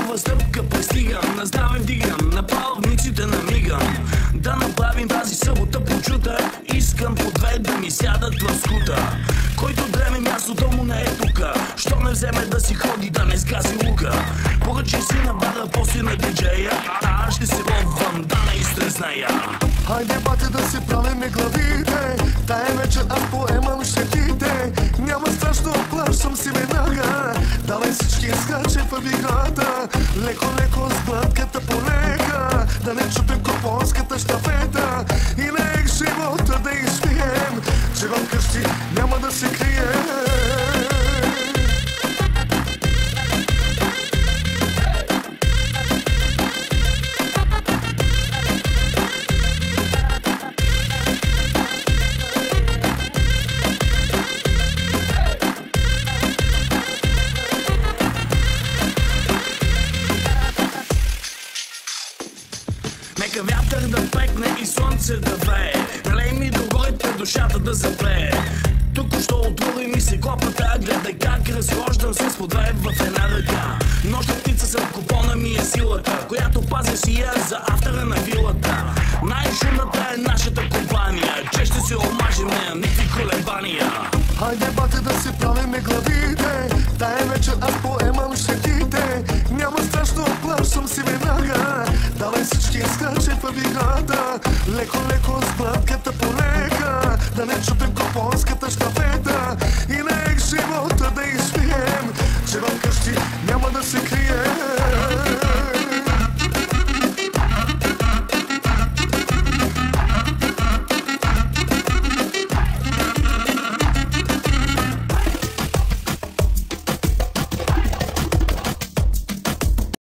Първа стъпка пристигам, на здраве вдигам, на палавниците намигам. Да направим тази събота почута. Искам по две да ми сядат в скута. Който дреме мястото му не е тука. Що не вземе да си ходи, да не сгаси лука. Поръчай си на бара, после на диджея, а аз ще се ловвам, да не изтрезная. Хайде, бате, да си правиме главите. Тая вечер аз поемам щетите. Няма страшно, плащам си веднага. Давай всички скачай в играта. Леко-леко с глътката полека. Да не чупим купонската щафета. И нека живота да изпием, че в къщи няма да се крием. Нека вятър да пекне и слънце да вее. Налей ми догоре пред душата да запее. Току-що отвори ми се клопата. Гледай как разхождам се с по две в една ръка. Нощна птица съм купона ми е силата, която пазя си я за автора на вилата. Най-шумната е нашата компания, че ще се омажем, никакви колебания. Хайде, бате, да си правиме главите. Тая вечер аз поемам щетите. Няма страшно, плащам си веднага. Давай всички скачай в играта. Леко-леко с глътката полека. Да не чупим купонската щафета.